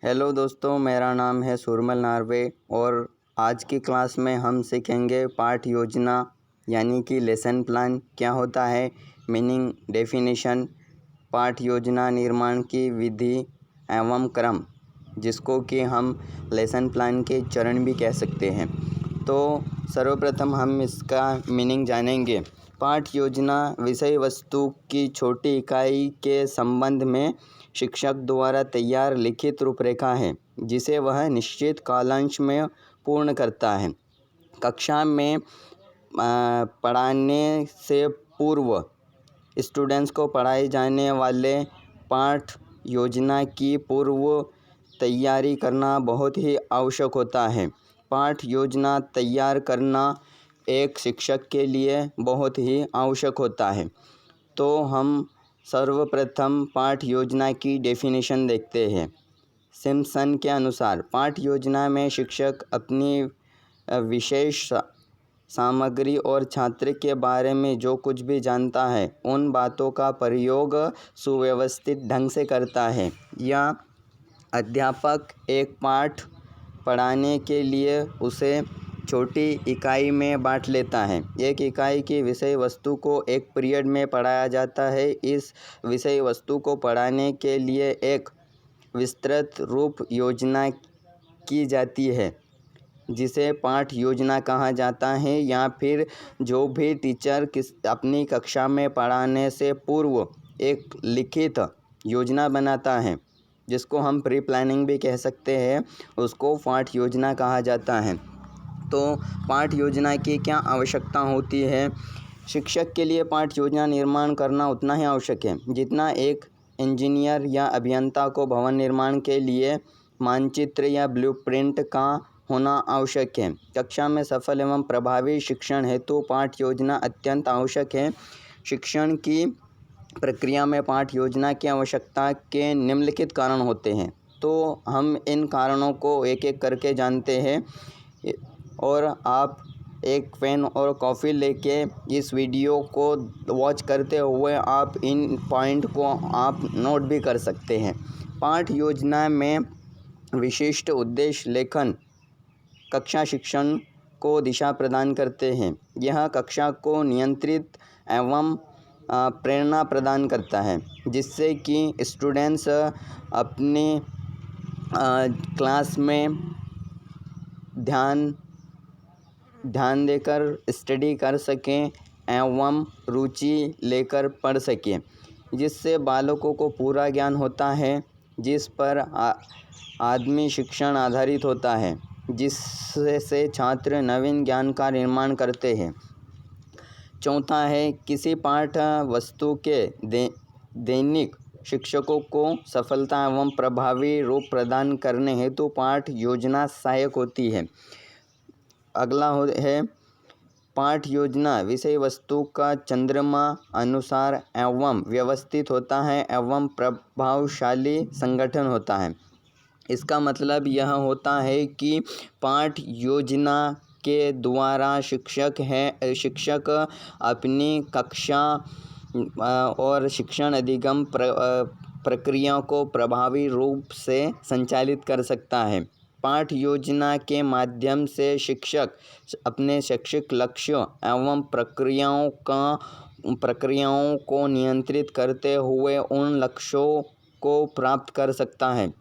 Hello दोस्तों, मेरा नाम है सुरमल नार्वे और आज की क्लास में हम सीखेंगे पाठ योजना यानी कि लेसन प्लान क्या होता है, मीनिंग, डेफिनेशन, पाठ योजना निर्माण की विधि एवं क्रम, जिसको कि हम लेसन प्लान के चरण भी कह सकते हैं। तो सर्वप्रथम हम इसका मीनिंग जानेंगे। पाठ योजना विषय वस्तु की छोटी इकाई के संबंध में शिक्षक द्वारा तैयार लिखित रूपरेखा है, जिसे वह निश्चित कालांश में पूर्ण करता है। कक्षा में पढ़ाने से पूर्व स्टूडेंट्स को पढ़ाए जाने वाले पाठ योजना की पूर्व तैयारी करना बहुत ही आवश्यक होता है। पाठ योजना तैयार करना एक शिक्षक के लिए बहुत ही आवश्यक होता है। तो हम सर्वप्रथम पाठ योजना की डेफिनेशन देखते हैं। सिम्पसन के अनुसार पाठ योजना में शिक्षक अपनी विशेष सामग्री और छात्र के बारे में जो कुछ भी जानता है उन बातों का प्रयोग सुव्यवस्थित ढंग से करता है। या अध्यापक एक पाठ पढ़ाने के लिए उसे छोटी इकाई में बांट लेता है। एक इकाई की विषय वस्तु को एक पीरियड में पढ़ाया जाता है। इस विषय वस्तु को पढ़ाने के लिए एक विस्तृत रूप योजना की जाती है, जिसे पाठ योजना कहा जाता है। या फिर जो भी टीचर अपनी कक्षा में पढ़ाने से पूर्व एक लिखित योजना बनाता है, जिसको हम प्री प्लानिंग भी कह सकते हैं, उसको पाठ योजना कहा जाता है। तो पाठ योजना की क्या आवश्यकता होती है? शिक्षक के लिए पाठ योजना निर्माण करना उतना ही आवश्यक है जितना एक इंजीनियर या अभियंता को भवन निर्माण के लिए मानचित्र या ब्लूप्रिंट का होना आवश्यक है। कक्षा में सफल एवं प्रभावी शिक्षण हेतु पाठ योजना अत्यंत आवश्यक है। शिक्षण की प्रक्रिया में पाठ योजना की आवश्यकता के निम्नलिखित कारण होते हैं। तो हम इन कारणों को एक एक करके जानते हैं और आप एक पेन और कॉफ़ी लेके इस वीडियो को वॉच करते हुए आप इन पॉइंट को आप नोट भी कर सकते हैं। पाठ योजना में विशिष्ट उद्देश्य लेखन कक्षा शिक्षण को दिशा प्रदान करते हैं। यह कक्षा को नियंत्रित एवं प्रेरणा प्रदान करता है, जिससे कि स्टूडेंट्स अपनी क्लास में ध्यान देकर स्टडी कर सकें एवं रुचि लेकर पढ़ सकें, जिससे बालकों को पूरा ज्ञान होता है, जिस पर आदमी शिक्षण आधारित होता है, जिससे छात्र नवीन ज्ञान का निर्माण करते हैं। चौथा है, किसी पाठ वस्तु के दैनिक शिक्षकों को सफलता एवं प्रभावी रूप प्रदान करने हेतु पाठ योजना सहायक होती है। अगला है, पाठ योजना विषय वस्तु का चंद्रमा अनुसार एवं व्यवस्थित होता है एवं प्रभावशाली संगठन होता है। इसका मतलब यह होता है कि पाठ योजना के द्वारा शिक्षक अपनी कक्षा और शिक्षण अधिगम प्रक्रिया को प्रभावी रूप से संचालित कर सकता है। पाठ योजना के माध्यम से शिक्षक अपने शैक्षिक लक्ष्यों एवं प्रक्रियाओं को नियंत्रित करते हुए उन लक्ष्यों को प्राप्त कर सकता है।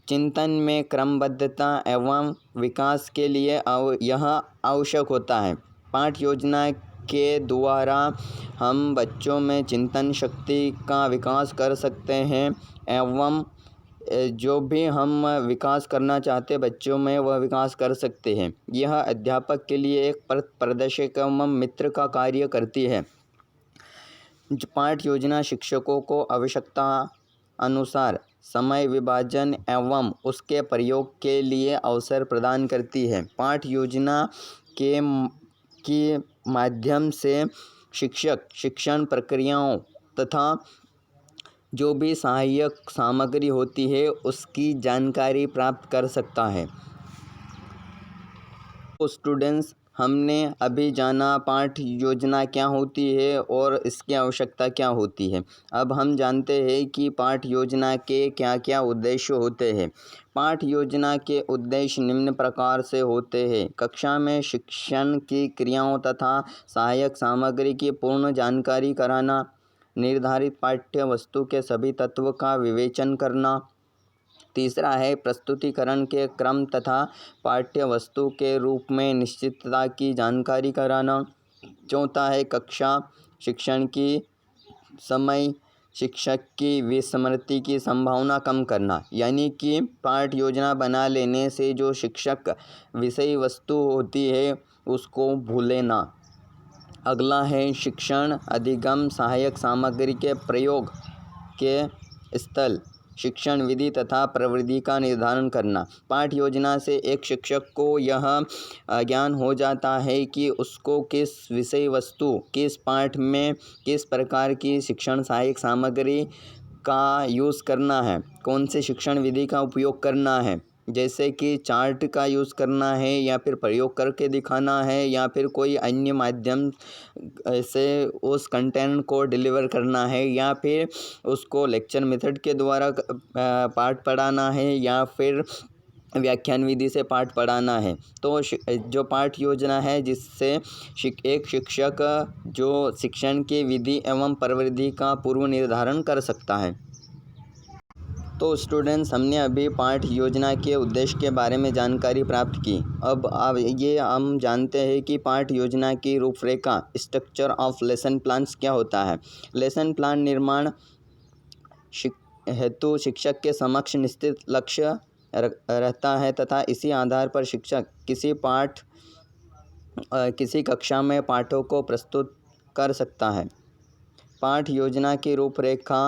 चिंतन में क्रमबद्धता एवं विकास के लिए यह आवश्यक होता है। पाठ योजना के द्वारा हम बच्चों में चिंतन शक्ति का विकास कर सकते हैं एवं जो भी हम विकास करना चाहते बच्चों में वह विकास कर सकते हैं। यह अध्यापक के लिए एक प्रदर्शक एवं मित्र का कार्य करती है। पाठ योजना शिक्षकों को आवश्यकता अनुसार समय विभाजन एवं उसके प्रयोग के लिए अवसर प्रदान करती है। पाठ योजना के माध्यम से शिक्षक शिक्षण प्रक्रियाओं तथा जो भी सहायक सामग्री होती है उसकी जानकारी प्राप्त कर सकता है। तो स्टूडेंट्स, हमने अभी जाना पाठ योजना क्या होती है और इसकी आवश्यकता क्या होती है। अब हम जानते हैं कि पाठ योजना के क्या क्या उद्देश्य होते हैं। पाठ योजना के उद्देश्य निम्न प्रकार से होते हैं। कक्षा में शिक्षण की क्रियाओं तथा सहायक सामग्री की पूर्ण जानकारी कराना, निर्धारित पाठ्य वस्तु के सभी तत्व का विवेचन करना। तीसरा है प्रस्तुतिकरण के क्रम तथा पाठ्य वस्तु के रूप में निश्चितता की जानकारी कराना। चौथा है कक्षा शिक्षण की समय शिक्षक की विस्मृति की संभावना कम करना, यानी कि पाठ योजना बना लेने से जो शिक्षक विषय वस्तु होती है उसको भूले ना। अगला है शिक्षण अधिगम सहायक सामग्री के प्रयोग के स्थल, शिक्षण विधि तथा प्रविधि का निर्धारण करना। पाठ योजना से एक शिक्षक को यह ज्ञान हो जाता है कि उसको किस विषय वस्तु किस पाठ में किस प्रकार की शिक्षण सहायक सामग्री का यूज़ करना है, कौन से शिक्षण विधि का उपयोग करना है, जैसे कि चार्ट का यूज़ करना है या फिर प्रयोग करके दिखाना है या फिर कोई अन्य माध्यम से उस कंटेंट को डिलीवर करना है या फिर उसको लेक्चर मेथड के द्वारा पाठ पढ़ाना है या फिर व्याख्यान विधि से पाठ पढ़ाना है। तो जो पाठ योजना है जिससे एक शिक्षक जो शिक्षण की विधि एवं प्रविधि का पूर्व निर्धारण कर सकता है। तो स्टूडेंट्स, हमने अभी पाठ योजना के उद्देश्य के बारे में जानकारी प्राप्त की। अब ये हम जानते हैं कि पाठ योजना की रूपरेखा स्ट्रक्चर ऑफ लेसन प्लान्स क्या होता है। लेसन प्लान निर्माण हेतु शिक्षक के समक्ष निश्चित लक्ष्य रहता है तथा इसी आधार पर शिक्षक किसी कक्षा में पाठों को प्रस्तुत कर सकता है। पाठ योजना की रूपरेखा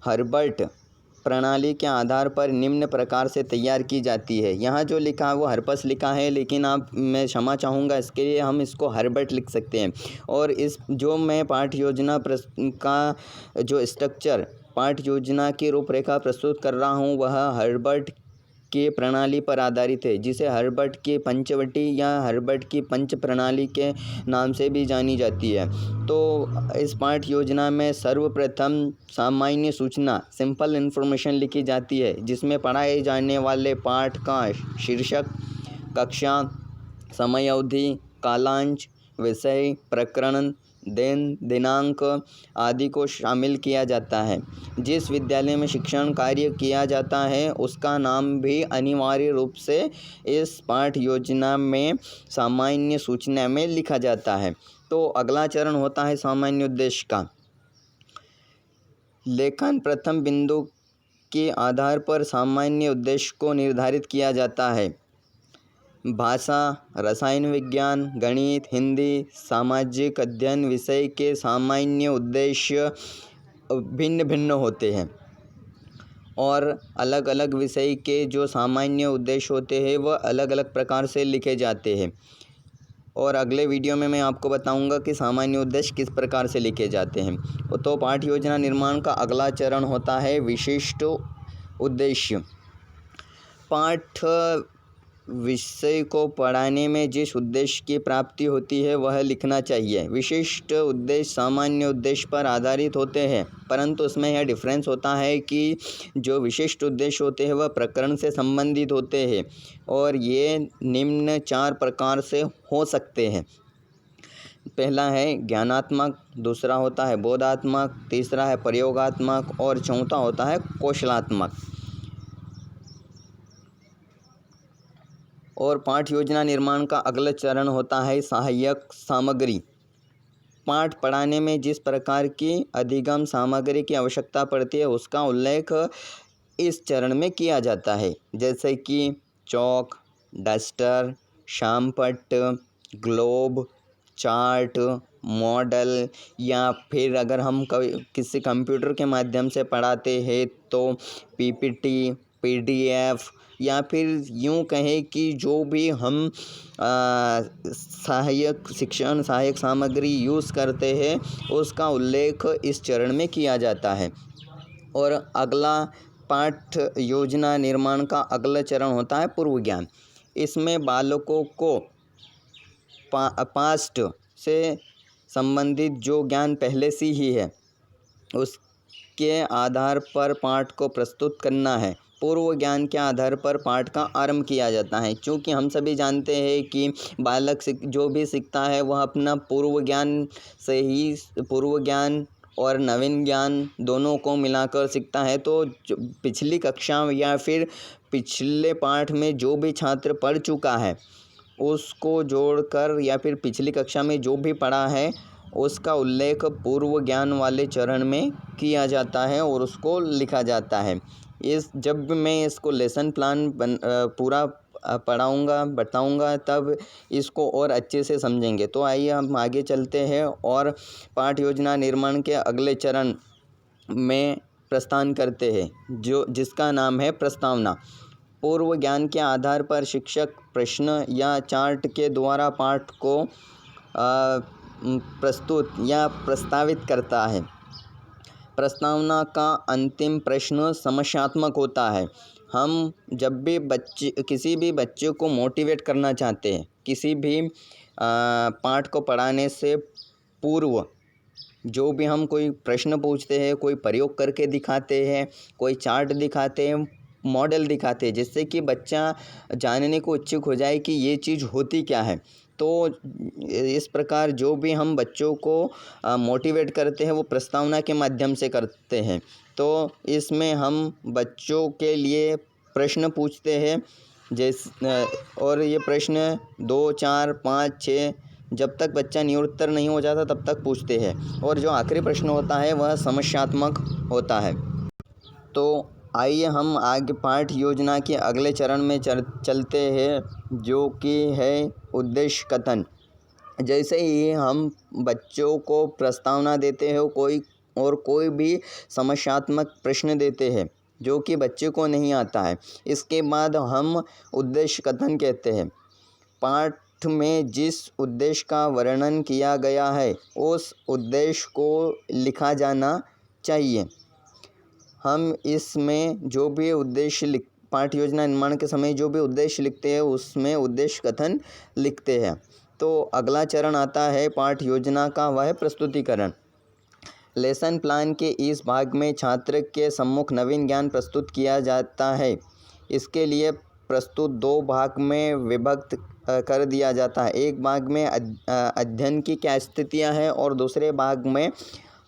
हर्बर्ट प्रणाली के आधार पर निम्न प्रकार से तैयार की जाती है। यहाँ जो लिखा है वो हर्पस लिखा है, लेकिन मैं क्षमा चाहूँगा, इसके लिए हम इसको हर्बर्ट लिख सकते हैं। और इस जो मैं पाठ योजना का जो स्ट्रक्चर पाठ योजना की रूपरेखा प्रस्तुत कर रहा हूँ वह हर्बर्ट की प्रणाली पर आधारित है, जिसे हर्बर्ट की पंचवटी या हर्बर्ट की पंच प्रणाली के नाम से भी जानी जाती है। तो इस पाठ योजना में सर्वप्रथम सामान्य सूचना सिंपल इन्फॉर्मेशन लिखी जाती है, जिसमें पढ़ाए जाने वाले पाठ का शीर्षक, कक्षा, समय अवधि, कालांश, विषय, प्रकरण, दिन, दिनांक आदि को शामिल किया जाता है। जिस विद्यालय में शिक्षण कार्य किया जाता है उसका नाम भी अनिवार्य रूप से इस पाठ योजना में सामान्य सूचना में लिखा जाता है। तो अगला चरण होता है सामान्य उद्देश्य का। लेखन प्रथम बिंदु के आधार पर सामान्य उद्देश्य को निर्धारित किया जाता है। भाषा, रसायन विज्ञान, गणित, हिंदी, सामाजिक अध्ययन विषय के सामान्य उद्देश्य भिन्न भिन्न होते हैं और अलग अलग विषय के जो सामान्य उद्देश्य होते हैं वह अलग अलग प्रकार से लिखे जाते हैं। और अगले वीडियो में मैं आपको बताऊंगा कि सामान्य उद्देश्य किस प्रकार से लिखे जाते हैं। तो पाठ योजना निर्माण का अगला चरण होता है विशिष्ट उद्देश्य। पाठ विषय को पढ़ाने में जिस उद्देश्य की प्राप्ति होती है वह लिखना चाहिए। विशिष्ट उद्देश्य सामान्य उद्देश्य पर आधारित होते हैं, परंतु उसमें यह डिफरेंस होता है कि जो विशिष्ट उद्देश्य होते हैं वह प्रकरण से संबंधित होते हैं और ये निम्न 4 प्रकार से हो सकते हैं। पहला है ज्ञानात्मक, दूसरा होता है बोधात्मक, तीसरा है प्रयोगात्मक और चौथा होता है कौशलात्मक। और पाठ योजना निर्माण का अगला चरण होता है सहायक सामग्री। पाठ पढ़ाने में जिस प्रकार की अधिगम सामग्री की आवश्यकता पड़ती है उसका उल्लेख इस चरण में किया जाता है, जैसे कि चौक, डस्टर, शामपट्ट, ग्लोब, चार्ट, मॉडल, या फिर अगर हम किसी कंप्यूटर के माध्यम से पढ़ाते हैं तो पीपीटी, पीडीएफ, या फिर यूँ कहें कि जो भी हम सहायक सामग्री यूज़ करते हैं उसका उल्लेख इस चरण में किया जाता है। और अगला पाठ योजना निर्माण का अगला चरण होता है पूर्व ज्ञान। इसमें बालकों को पास्ट से संबंधित जो ज्ञान पहले से ही है उसके आधार पर पाठ को प्रस्तुत करना है। पूर्व ज्ञान के आधार पर पाठ का आरंभ किया जाता है, क्योंकि हम सभी जानते हैं कि बालक जो भी सीखता है वह अपना पूर्व ज्ञान से ही पूर्व ज्ञान और नवीन ज्ञान दोनों को मिलाकर सीखता है। तो पिछली कक्षा या फिर पिछले पाठ में जो भी छात्र पढ़ चुका है उसको जोड़कर या फिर पिछली कक्षा में जो भी पढ़ा है उसका उल्लेख पूर्व ज्ञान वाले चरण में किया जाता है और उसको लिखा जाता है। जब मैं इसको लेसन प्लान पूरा पढ़ाऊँगा बताऊँगा तब इसको और अच्छे से समझेंगे। तो आइए हम आगे चलते हैं और पाठ योजना निर्माण के अगले चरण में प्रस्थान करते हैं जिसका नाम है प्रस्तावना। पूर्व ज्ञान के आधार पर शिक्षक प्रश्न या चार्ट के द्वारा पाठ को प्रस्तुत या प्रस्तावित करता है। प्रस्तावना का अंतिम प्रश्न समस्यात्मक होता है। हम जब भी किसी भी बच्चे को मोटिवेट करना चाहते हैं, किसी भी पाठ को पढ़ाने से पूर्व जो भी हम कोई प्रश्न पूछते हैं, कोई प्रयोग करके दिखाते हैं, कोई चार्ट दिखाते हैं, मॉडल दिखाते हैं, जिससे कि बच्चा जानने को इच्छुक हो जाए कि ये चीज़ होती क्या है। तो इस प्रकार जो भी हम बच्चों को मोटिवेट करते हैं वो प्रस्तावना के माध्यम से करते हैं। तो इसमें हम बच्चों के लिए प्रश्न पूछते हैं और ये प्रश्न 2, 4, 5, 6 जब तक बच्चा निरुत्तर नहीं हो जाता तब तक पूछते हैं और जो आखिरी प्रश्न होता है वह समस्यात्मक होता है। तो आइए हम आगे पाठ योजना के अगले चरण में चलते हैं जो कि है उद्देश्य कथन। जैसे ही हम बच्चों को प्रस्तावना देते हैं कोई भी समस्यात्मक प्रश्न देते हैं जो कि बच्चे को नहीं आता है, इसके बाद हम उद्देश्य कथन कहते हैं। पाठ में जिस उद्देश्य का वर्णन किया गया है उस उद्देश्य को लिखा जाना चाहिए। हम इसमें जो भी उद्देश्य पाठ योजना निर्माण के समय जो भी उद्देश्य लिखते हैं उसमें उद्देश्य कथन लिखते हैं। तो अगला चरण आता है पाठ योजना का, वह है प्रस्तुतिकरण। लेसन प्लान के इस भाग में छात्र के सम्मुख नवीन ज्ञान प्रस्तुत किया जाता है। इसके लिए प्रस्तुत 2 भाग में विभक्त कर दिया जाता है। एक भाग में अध्ययन की क्या स्थितियाँ हैं और दूसरे भाग में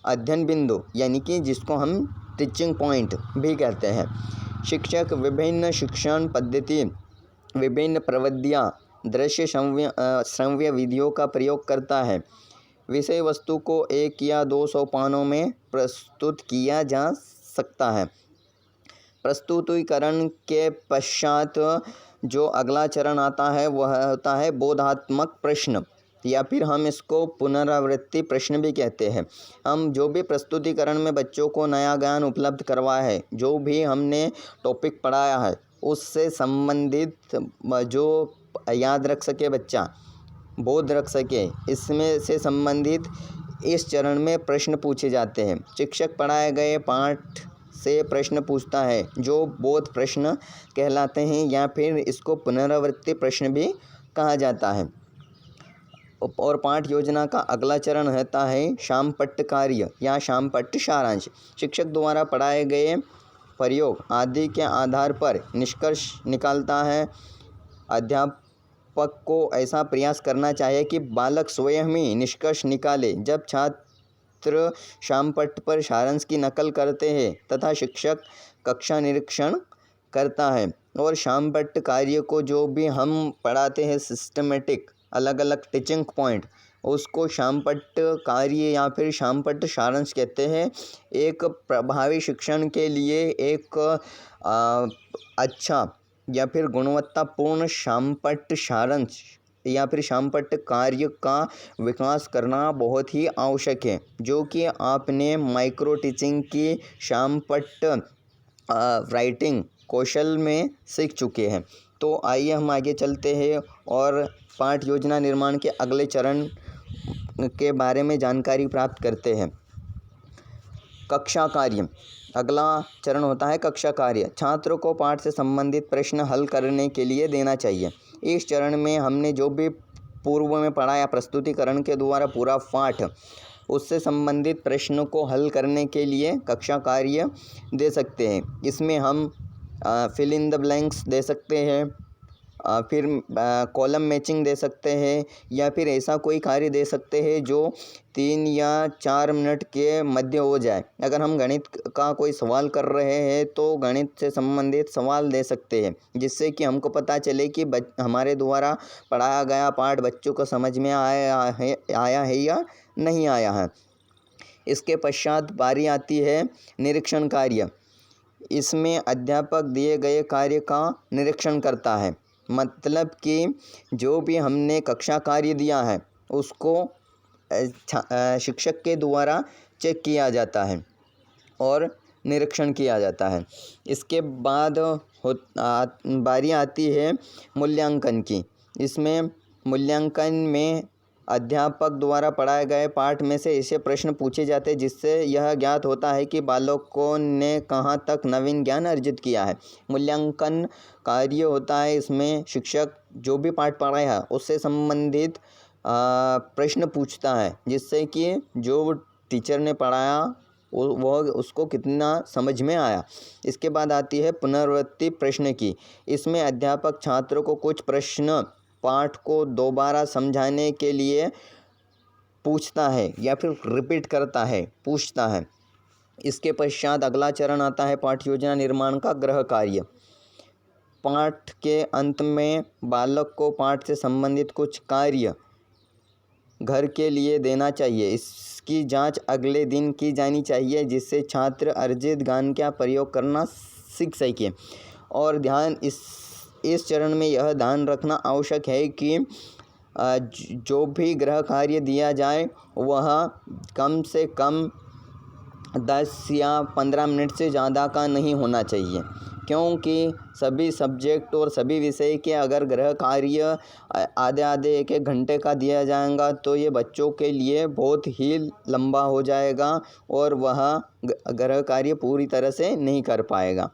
अध्ययन बिंदु यानी कि जिसको हम टीचिंग पॉइंट भी कहते हैं। शिक्षक विभिन्न शिक्षण पद्धति, विभिन्न प्रविधियाँ, दृश्य श्रव्य विधियों का प्रयोग करता है। विषय वस्तु को 1 या 200 पानों में प्रस्तुत किया जा सकता है। प्रस्तुतिकरण के पश्चात जो अगला चरण आता है वह होता है बोधात्मक प्रश्न या फिर हम इसको पुनरावृत्ति प्रश्न भी कहते हैं। हम जो भी प्रस्तुतिकरण में बच्चों को नया ज्ञान उपलब्ध करवाया है, जो भी हमने टॉपिक पढ़ाया है उससे संबंधित जो याद रख सके बच्चा, बोध रख सके, इसमें से संबंधित इस चरण में प्रश्न पूछे जाते हैं। शिक्षक पढ़ाए गए पाठ से प्रश्न पूछता है जो बोध प्रश्न कहलाते हैं या फिर इसको पुनरावृत्ति प्रश्न भी कहा जाता है। और पाठ योजना का अगला चरण रहता है शामपट्ट कार्य या शामपट्ट सारांश। शिक्षक द्वारा पढ़ाए गए प्रयोग आदि के आधार पर निष्कर्ष निकालता है। अध्यापक को ऐसा प्रयास करना चाहिए कि बालक स्वयं ही निष्कर्ष निकाले। जब छात्र शामपट्ट पर सारांश की नकल करते हैं तथा शिक्षक कक्षा निरीक्षण करता है और शामपट्ट कार्य को जो भी हम पढ़ाते हैं सिस्टमेटिक अलग अलग टीचिंग पॉइंट उसको शामपट्ट कार्य या फिर शामपट्ट सारांश कहते हैं। एक प्रभावी शिक्षण के लिए एक अच्छा या फिर गुणवत्तापूर्ण शामपट्ट सारांश या फिर शामपट्ट कार्य का विकास करना बहुत ही आवश्यक है, जो कि आपने माइक्रो टीचिंग की शामपट्ट राइटिंग कौशल में सीख चुके हैं। तो आइए हम आगे चलते हैं और पाठ योजना निर्माण के अगले चरण के बारे में जानकारी प्राप्त करते हैं। कक्षा कार्य, अगला चरण होता है कक्षा कार्य। छात्रों को पाठ से संबंधित प्रश्न हल करने के लिए देना चाहिए। इस चरण में हमने जो भी पूर्व में पढ़ाया प्रस्तुतिकरण के द्वारा पूरा पाठ उससे संबंधित प्रश्न को हल करने के लिए कक्षा कार्य दे सकते हैं। इसमें हम फिल इन द ब्लैंक्स दे सकते हैं, फिर कॉलम मैचिंग दे सकते हैं, या फिर ऐसा कोई कार्य दे सकते हैं जो 3 या 4 मिनट के मध्य हो जाए। अगर हम गणित का कोई सवाल कर रहे हैं तो गणित से संबंधित सवाल दे सकते हैं, जिससे कि हमको पता चले कि हमारे द्वारा पढ़ाया गया पाठ बच्चों को समझ में आया है या नहीं आया है। इसके पश्चात बारी आती है निरीक्षण कार्य। इसमें अध्यापक दिए गए कार्य का निरीक्षण करता है, मतलब कि जो भी हमने कक्षा कार्य दिया है उसको शिक्षक के द्वारा चेक किया जाता है और निरीक्षण किया जाता है। इसके बाद बारी आती है मूल्यांकन की। इसमें मूल्यांकन में अध्यापक द्वारा पढ़ाए गए पाठ में से ऐसे प्रश्न पूछे जाते हैं जिससे यह ज्ञात होता है कि बालकों ने कहाँ तक नवीन ज्ञान अर्जित किया है। मूल्यांकन कार्य होता है, इसमें शिक्षक जो भी पाठ पढ़ाया है उससे संबंधित प्रश्न पूछता है, जिससे कि जो टीचर ने पढ़ाया वह उसको कितना समझ में आया। इसके बाद आती है पुनरावृत्ति प्रश्न की। इसमें अध्यापक छात्रों को कुछ प्रश्न पाठ को दोबारा समझाने के लिए पूछता है या फिर रिपीट करता है, पूछता है। इसके पश्चात अगला चरण आता है पाठ योजना निर्माण का गृह कार्य। पाठ के अंत में बालक को पाठ से संबंधित कुछ कार्य घर के लिए देना चाहिए। इसकी जांच अगले दिन की जानी चाहिए, जिससे छात्र अर्जित ज्ञान का प्रयोग करना सीख सके। और ध्यान इस चरण में यह ध्यान रखना आवश्यक है कि जो भी गृह कार्य दिया जाए वह कम से कम 10 या 15 मिनट से ज़्यादा का नहीं होना चाहिए, क्योंकि सभी सब्जेक्ट और सभी विषय के अगर गृह कार्य आधे एक घंटे का दिया जाएगा तो ये बच्चों के लिए बहुत ही लंबा हो जाएगा और वह गृह कार्य पूरी तरह से नहीं कर पाएगा।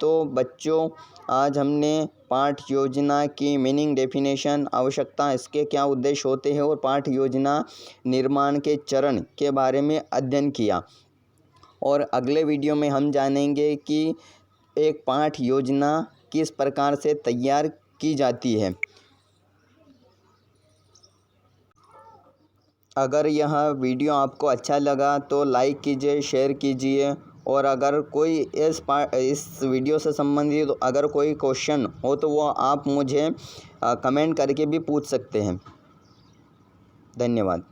तो बच्चों, आज हमने पाठ योजना की मीनिंग, डेफिनेशन, आवश्यकता, इसके क्या उद्देश्य होते हैं और पाठ योजना निर्माण के चरण के बारे में अध्ययन किया। और अगले वीडियो में हम जानेंगे कि एक पाठ योजना किस प्रकार से तैयार की जाती है। अगर यह वीडियो आपको अच्छा लगा तो लाइक कीजिए, शेयर कीजिए, और अगर कोई इस वीडियो से संबंधित अगर कोई क्वेश्चन हो तो वो आप मुझे कमेंट करके भी पूछ सकते हैं। धन्यवाद।